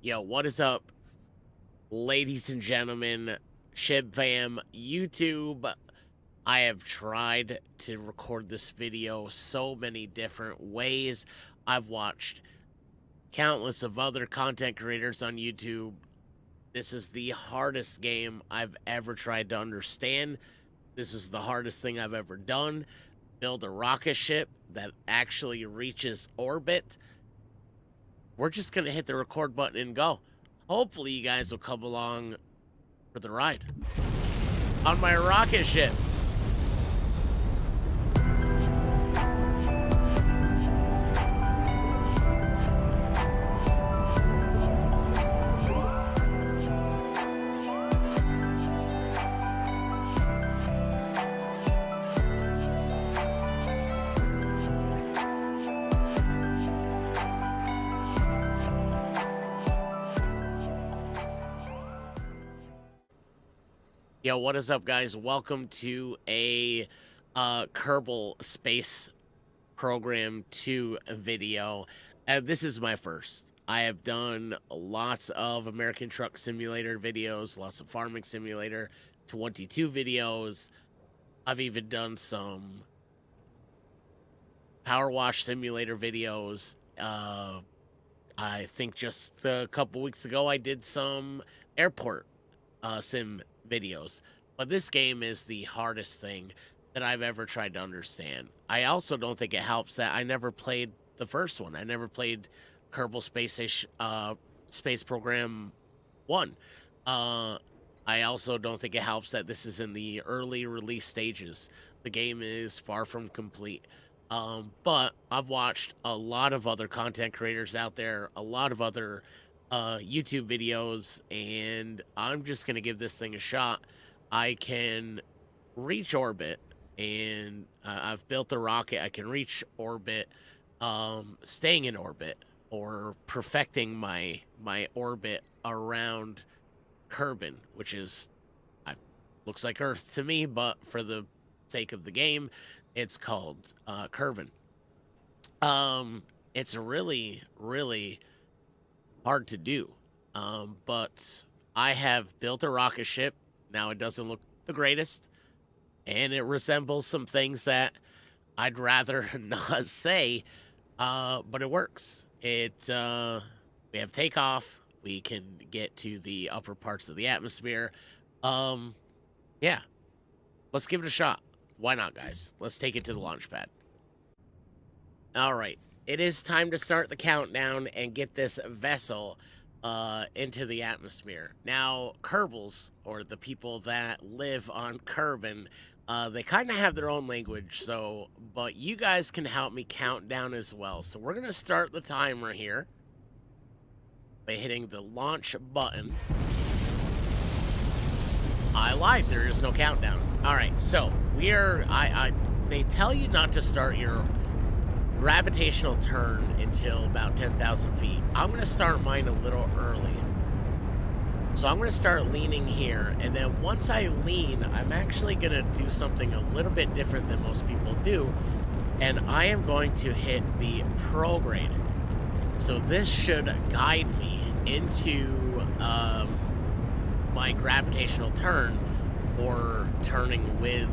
Yo, what is up, ladies and gentlemen, Shib fam, YouTube? I have tried to record this video so many different ways. I've watched countless of other content creators on YouTube. This is the hardest game I've ever tried to understand. This is the hardest thing I've ever done. Build a rocket ship that actually reaches orbit. We're just going to hit the record button and go. Hopefully you guys will come along for the ride on my rocket ship. Yo, what is up, guys? Welcome to a Kerbal Space Program 2 video. This is my first. I have done lots of American Truck Simulator videos, lots of Farming Simulator 22 videos. I've even done some Power Wash Simulator videos. I think just a couple weeks ago I did some airport sim videos, but this game is the hardest thing that I've ever tried to understand. I also don't think it helps that I never played the first one. I never played Kerbal Space Program 1. I also don't think it helps that this is in the early release stages. The game is far from complete. But I've watched a lot of other content creators out there, a lot of other YouTube videos, and I'm just gonna give this thing a shot. I can reach orbit, and I've built a rocket. I can reach orbit, staying in orbit, or perfecting my orbit around Kerbin, which is looks like Earth to me, but for the sake of the game, it's called Kerbin. It's really hard to do, but I have built a rocket ship. Now it doesn't look the greatest, and it resembles some things that I'd rather not say, but it works. We have takeoff. We can get to the upper parts of the atmosphere. Yeah, let's give it a shot. Why not, guys? Let's take it to the launch pad. All right. It is time to start the countdown and get this vessel into the atmosphere. Now, Kerbals, or the people that live on Kerbin, they kind of have their own language, but you guys can help me count down as well. So we're going to start the timer here by hitting the launch button. I lied, there is no countdown. All right, so we are, they tell you not to start your gravitational turn until about 10,000 feet. I'm going to start mine a little early. So I'm going to start leaning here, and then once I lean, I'm actually going to do something a little bit different than most people do, and I am going to hit the prograde. So this should guide me into my gravitational turn, or turning with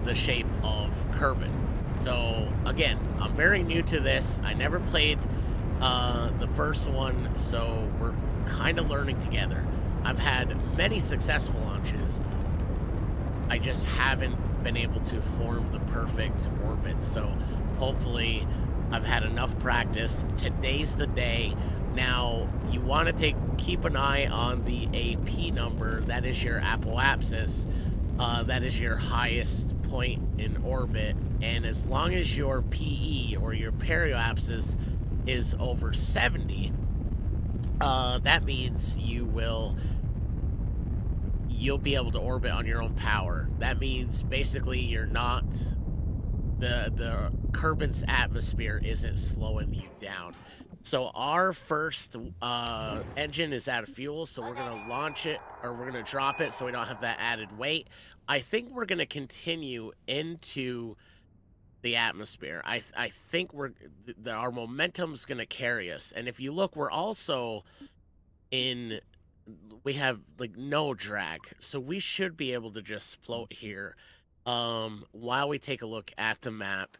the shape of Kerbin. So again, I'm very new to this. I never played the first one, so we're kind of learning together. I've had many successful launches. I just haven't been able to form the perfect orbit. So hopefully I've had enough practice. Today's the day. Now, you want to keep an eye on the AP number. That is your apoapsis. That is your highest point in orbit, and as long as your PE, or your periapsis, is over 70, that means you'll be able to orbit on your own power. That means basically you're not, the Kerbin's atmosphere isn't slowing you down. So our first engine is out of fuel, so we're going to launch it, or we're going to drop it so we don't have that added weight. I think we're going to continue into the atmosphere. I think our momentum's going to carry us. And if you look, we're also in we have like no drag. So we should be able to just float here while we take a look at the map.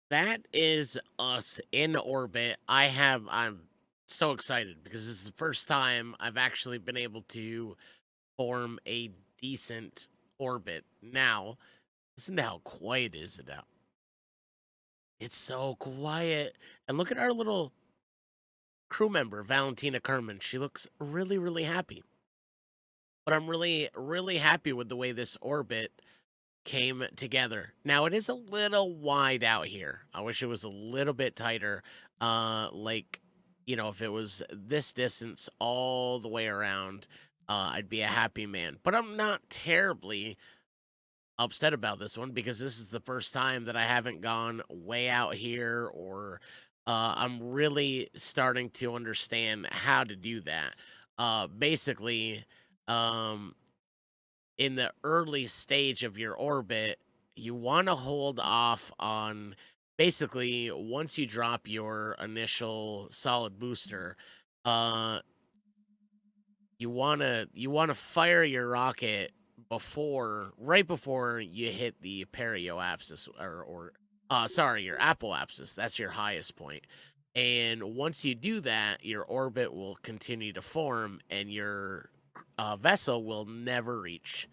That is us in orbit. I'm so excited because this is the first time I've actually been able to form a decent orbit. Now, listen to how quiet is it out. It's so quiet. And look at our little crew member, Valentina Kerman. She looks really, really happy. But I'm really, really happy with the way this orbit came together. Now it is a little wide out here. I wish it was a little bit tighter. Like, if it was this distance all the way around, I'd be a happy man. But I'm not terribly upset about this one because this is the first time that I haven't gone way out here or I'm really starting to understand how to do that. Basically, um, in the early stage of your orbit, you want to hold off on basically once you drop your initial solid booster, uh you want to fire your rocket right before you hit the perioapsis or sorry, your apoapsis. That's your highest point. And once you do that, your orbit will continue to form and your vessel will never reach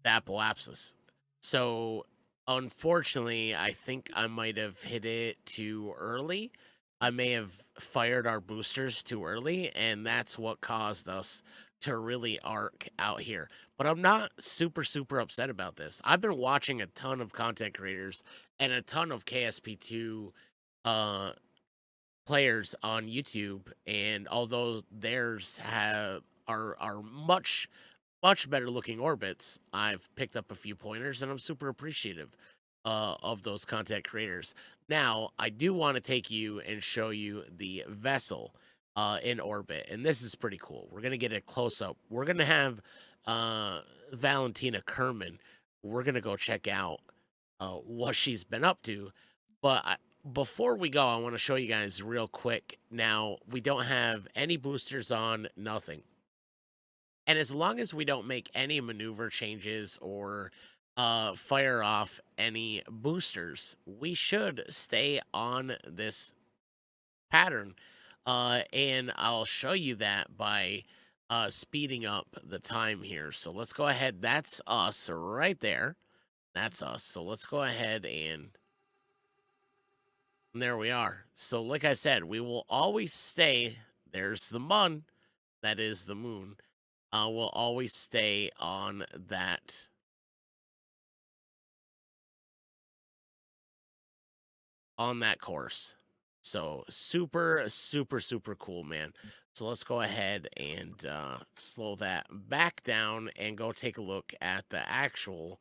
the apoapsis. So, unfortunately, I think I might have hit it too early. I may have fired our boosters too early, and that's what caused us to really arc out here. But I'm not super, super upset about this. I've been watching a ton of content creators and a ton of KSP2 uh, players on YouTube, and although theirs are much better looking orbits, I've picked up a few pointers and I'm super appreciative of those content creators. Now, I do want to take you and show you the vessel in orbit, and this is pretty cool. We're going to get a close up. We're going to have uh, Valentina Kerman. We're going to go check out what she's been up to. But before we go, I want to show you guys real quick. Now, we don't have any boosters on, nothing. And as long as we don't make any maneuver changes or fire off any boosters, we should stay on this pattern. And I'll show you that by speeding up the time here. So let's go ahead. That's us right there. That's us. So let's go ahead and there we are. So like I said, we will always stay. There's the moon. That is the moon. Will always stay on that course. So super, super, super cool, man. So let's go ahead and slow that back down and go take a look at the actual,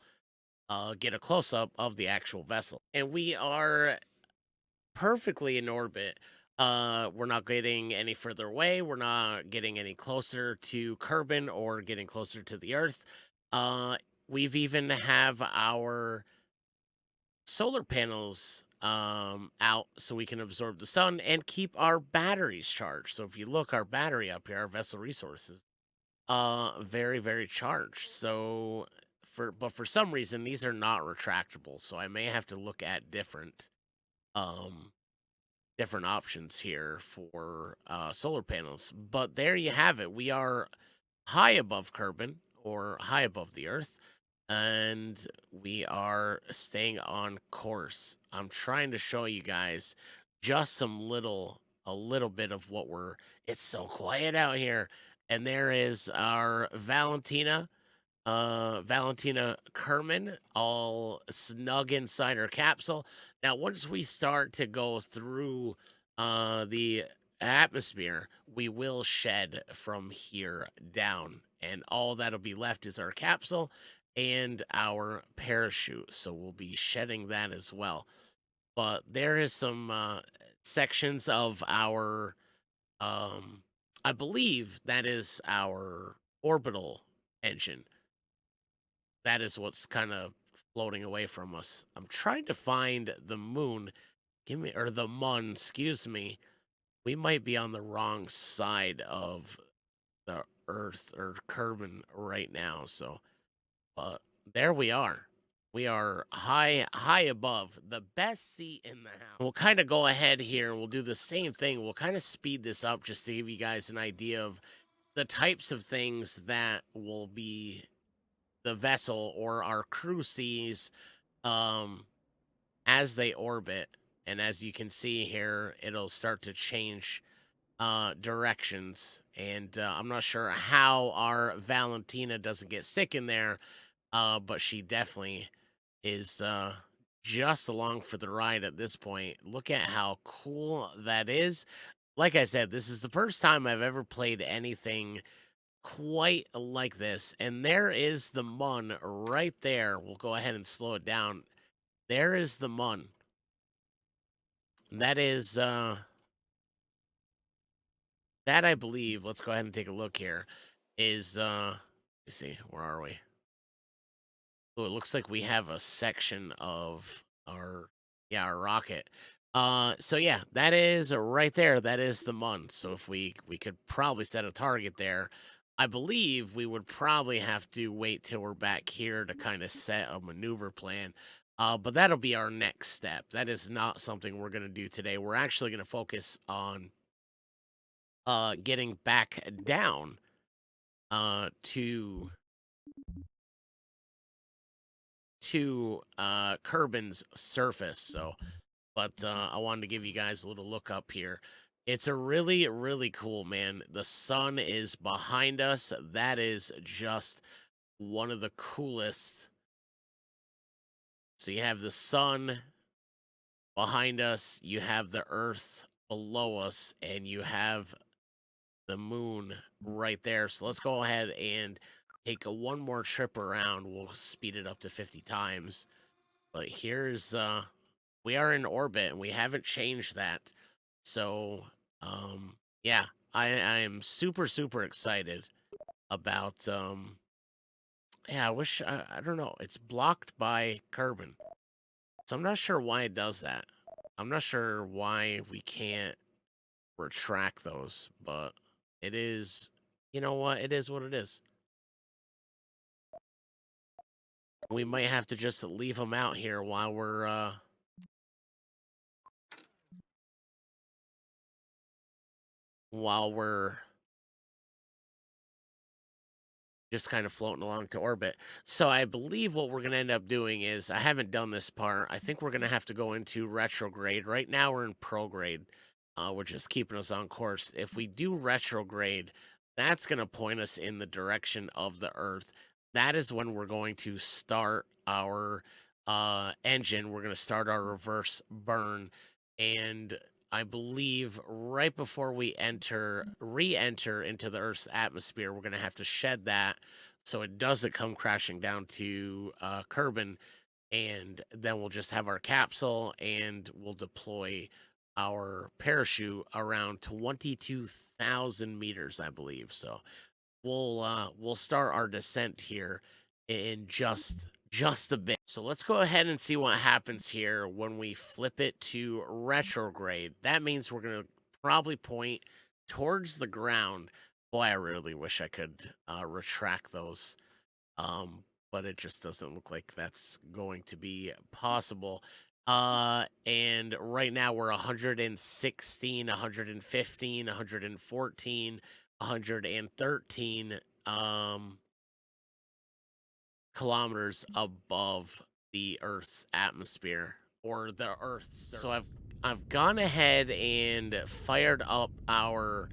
get a close up of the actual vessel. And we are perfectly in orbit. We're not getting any further away. We're not getting any closer to Kerbin or getting closer to the Earth. Uh, we've even have our solar panels out so we can absorb the sun and keep our batteries charged. So if you look, our battery up here, our vessel resources, very, very charged. So for some reason these are not retractable. So I may have to look at um different options here for solar panels. But there you have it. We are high above Kerbin or high above the Earth, and we are staying on course. I'm trying to show you guys just a little bit of what we're. It's so quiet out here, and there is our Valentina Kerman, all snug inside her capsule. Now, once we start to go through the atmosphere, we will shed from here down, and all that'll be left is our capsule and our parachute. So we'll be shedding that as well. But there is some sections of our, I believe that is our orbital engine. That is what's kind of floating away from us. I'm trying to find the moon. Give me or the mun, excuse me. We might be on the wrong side of the Earth or Kerbin right now. So, but there we are. We are high above the best seat in the house. We'll kind of go ahead here. We'll do the same thing. We'll kind of speed this up just to give you guys an idea of the types of things that will be the vessel or our crew sees um, as they orbit. And as you can see here, it'll start to change directions. And I'm not sure how our Valentina doesn't get sick in there, but she definitely is just along for the ride at this point. Look at how cool that is. Like I said, this is the first time I've ever played anything quite like this. And there is the mun right there. We'll go ahead and slow it down. There is the mun. That is that I believe, let's go ahead and take a look here, is let's see, where are we? Oh, it looks like we have a section of our yeah, our rocket. So yeah, that is right there. That is the mun. So if we could probably set a target there. I believe we would probably have to wait till we're back here to kind of set a maneuver plan. But that'll be our next step. That is not something we're gonna do today. We're actually gonna focus on getting back down to Kerbin's surface. So, but I wanted to give you guys a little look up here. It's a really cool, man. The sun is behind us. That is just one of the coolest. So you have the sun behind us, you have the earth below us, and you have the moon right there. So let's go ahead and take a one more trip around. We'll speed it up to 50 times. But here's we are in orbit and we haven't changed that. So yeah, I am super excited about yeah, I don't know. It's blocked by Kerbin. So I'm not sure why it does that. I'm not sure why we can't retract those, but it is, you know what? It is what it is. We might have to just leave them out here while we're just kind of floating along to orbit. So I believe what we're going to end up doing is, I haven't done this part. I think we're going to have to go into retrograde. Right now we're in prograde, which is keeping us on course. If we do retrograde, that's going to point us in the direction of the Earth. That is when we're going to start our engine. We're going to start our reverse burn. And I believe right before we re-enter into the Earth's atmosphere, we're going to have to shed that so it doesn't come crashing down to Kerbin, and then we'll just have our capsule and we'll deploy our parachute around 22,000 meters, I believe. So we'll start our descent here in just a bit. So let's go ahead and see what happens here when we flip it to retrograde. That means we're going to probably point towards the ground. Boy, I really wish I could retract those. But it just doesn't look like that's going to be possible. And right now we're 116, 115, 114, 113 kilometers above the Earth's atmosphere or the Earth's surface. So I've gone ahead and fired up our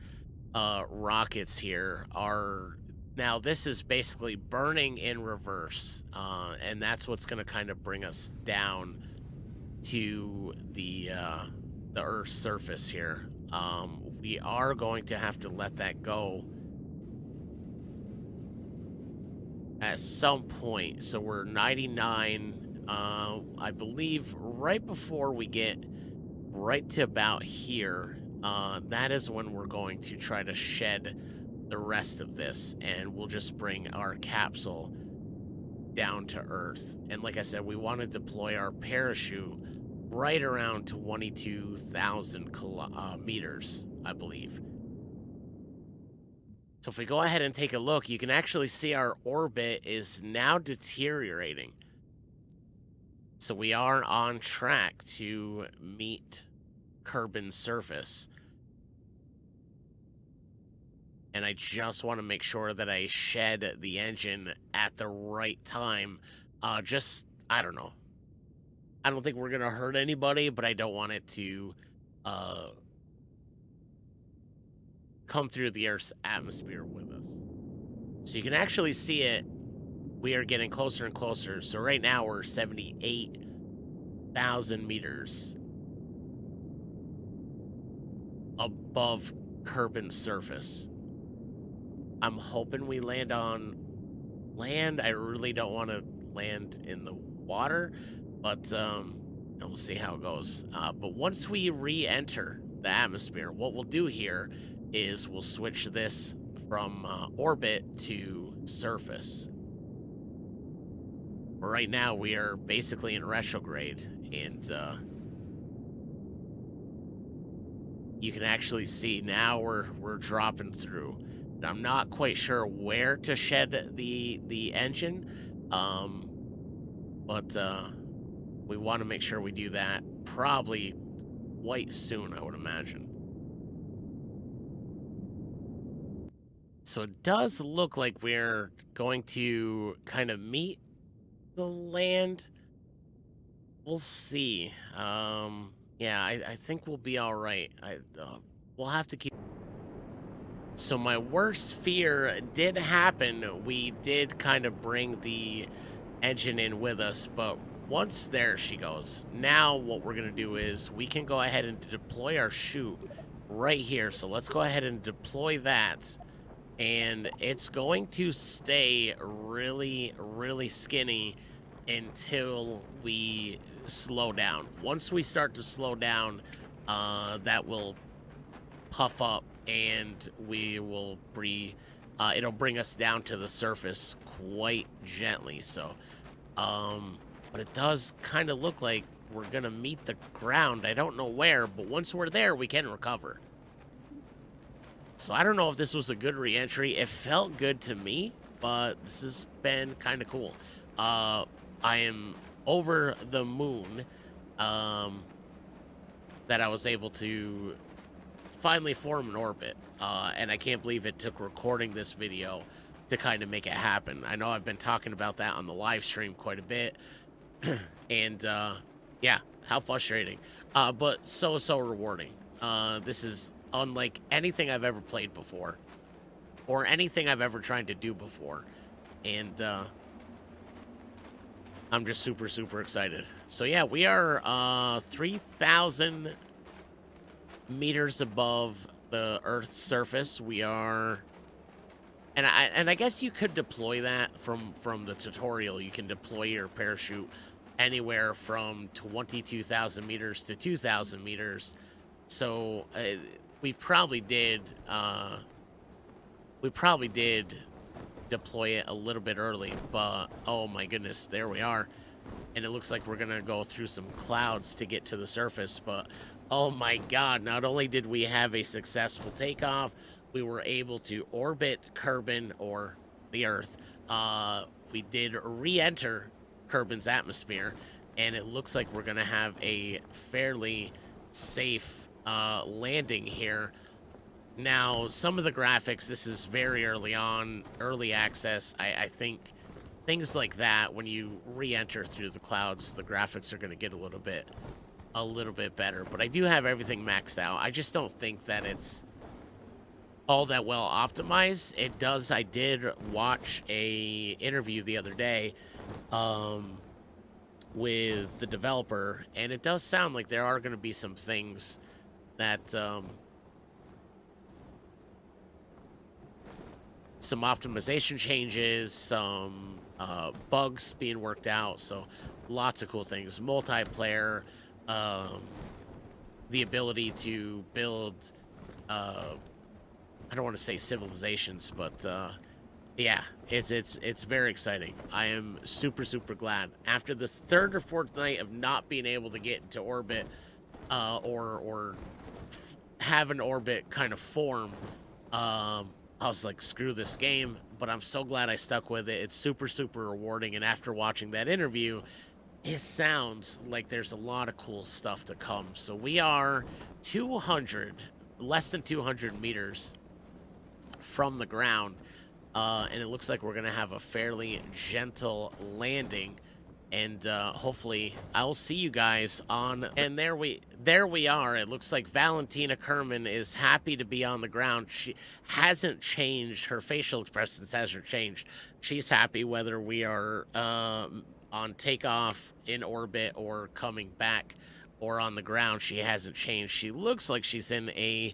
rockets here. Now this is basically burning in reverse, and that's what's going to kind of bring us down to the Earth's surface here. We are going to have to let that go at some point. So we're 99, I believe right before we get right to about here, that is when we're going to try to shed the rest of this, and we'll just bring our capsule down to Earth. And like I said, we want to deploy our parachute right around 22,000 meters, I believe. So if we go ahead and take a look, you can actually see our orbit is now deteriorating. So we are on track to meet Kerbin's surface. And I just want to make sure that I shed the engine at the right time. I don't know. I don't think we're going to hurt anybody, but I don't want it to uh, come through the Earth's atmosphere with us. So you can actually see it. We are getting closer and closer. So right now we're 78,000 meters above Kerbin's surface. I'm hoping we land on land. I really don't want to land in the water, but we'll see how it goes. But once we re-enter the atmosphere, what we'll do here is we'll switch this from orbit to surface. Right now, we are basically in retrograde, and you can actually see now we're dropping through. I'm not quite sure where to shed the engine, but we want to make sure we do that probably quite soon, I would imagine. So it does look like we're going to kind of meet the land. We'll see. Yeah, I think we'll be all right. We'll have to keep. So my worst fear did happen. We did kind of bring the engine in with us, but once there she goes. Now what we're going to do is we can go ahead and deploy our chute right here. So let's go ahead and deploy that. And it's going to stay really, really skinny until we slow down. Once we start to slow down, that will puff up and we will it'll bring us down to the surface quite gently. So, but it does kind of look like we're gonna meet the ground. I don't know where, but once we're there, we can recover. So I don't know if this was a good re-entry. It felt good to me, but this has been kind of cool. I am over the moon that I was able to finally form an orbit, and I can't believe it took recording this video to kind of make it happen. I know I've been talking about that on the live stream quite a bit, and yeah, how frustrating, but so rewarding. This is unlike anything I've ever played before, or anything I've ever tried to do before, and I'm just super excited. So yeah, we are 3,000 meters above the Earth's surface. We are, and I guess you could deploy that from the tutorial. You can deploy your parachute anywhere from 22,000 meters to 2,000 meters. So we probably did deploy it a little bit early, but oh my goodness, there we are. And it looks like we're gonna go through some clouds to get to the surface, but oh my god, not only did we have a successful takeoff, we were able to orbit Kerbin, or the Earth. We did re-enter Kerbin's atmosphere, and it looks like we're gonna have a fairly safe landing here. Now, some of the graphics, this is very early on, early access. I think things like that, when you re-enter through the clouds, the graphics are going to get a little bit better. But I do have everything maxed out. I just don't think that it's all that well optimized. It does. I did watch a interview the other day with the developer, and it does sound like there are going to be some things that some optimization changes, some bugs being worked out, so lots of cool things. Multiplayer, the ability to build, I don't want to say civilizations, but Yeah, it's very exciting. I am super glad. After this third or fourth night of not being able to get into orbit, or have an orbit kind of form, I was like, screw this game. But I'm so glad I stuck with it. It's super rewarding. And after watching that interview, it sounds like there's a lot of cool stuff to come. So we are 200, less than 200 meters from the ground. And it looks like we're going to have a fairly gentle landing. And hopefully I'll see you guys on. And there we are. It looks like Valentina Kerbin is happy to be on the ground. She hasn't changed. Her facial expressions hasn't changed. She's happy whether we are on takeoff, in orbit, or coming back, or on the ground. She hasn't changed. She looks like she's in a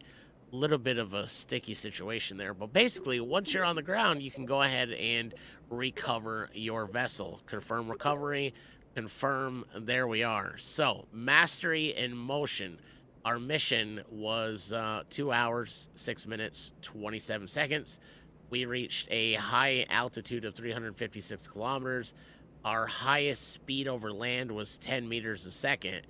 little bit of a sticky situation there. But basically, once you're on the ground, you can go ahead and recover your vessel. Confirm recovery, confirm, there we are. So, mastery in motion. Our mission was 2 hours, 6 minutes, 27 seconds. We reached a high altitude of 356 kilometers. Our highest speed over land was 10 meters a second,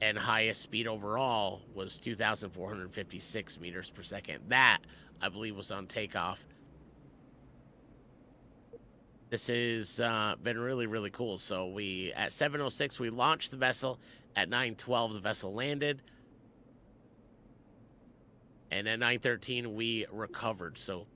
and highest speed overall was 2,456 meters per second. That, I believe, was on takeoff. This has been really cool. So we, at 7:06, we launched the vessel. At 9:12, the vessel landed. And at 9:13, we recovered. So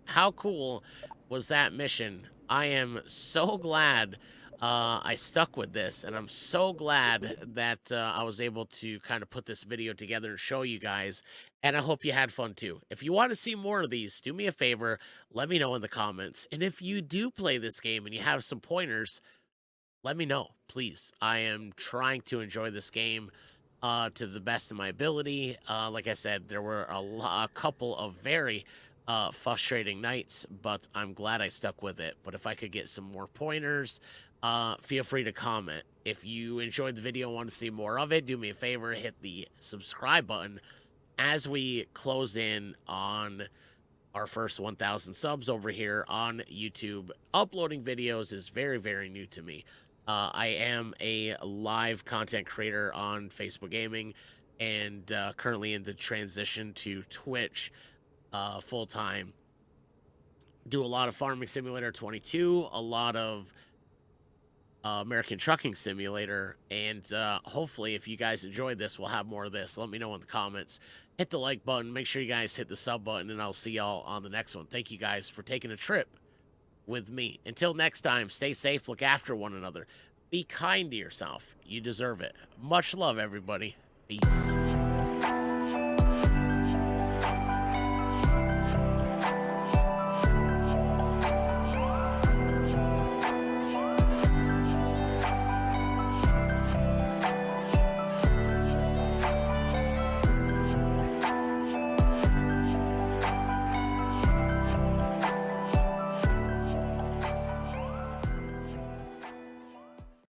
how cool was that mission? I am so glad I stuck with this, and I'm so glad that I was able to kind of put this video together and show you guys, and I hope you had fun too. If you want to see more of these, do me a favor, let me know in the comments, and if you do play this game and you have some pointers, let me know, please. I am trying to enjoy this game to the best of my ability. Like I said, there were a couple of very frustrating nights, but I'm glad I stuck with it. But if I could get some more pointers, feel free to comment. If you enjoyed the video and want to see more of it, do me a favor, hit the subscribe button. As we close in on our first 1,000 subs over here on YouTube, uploading videos is very new to me. I am a live content creator on Facebook Gaming, and currently in the transition to Twitch full time. Do a lot of Farming Simulator 22, a lot of American Trucking Simulator, and hopefully, if you guys enjoyed this, we'll have more of this. Let me know in the comments. Hit the like button. Make sure you guys hit the sub button, and I'll see y'all on the next one. Thank you guys for taking a trip with me. Until next time, stay safe, look after one another, be kind to yourself. You deserve it. Much love, everybody. Peace.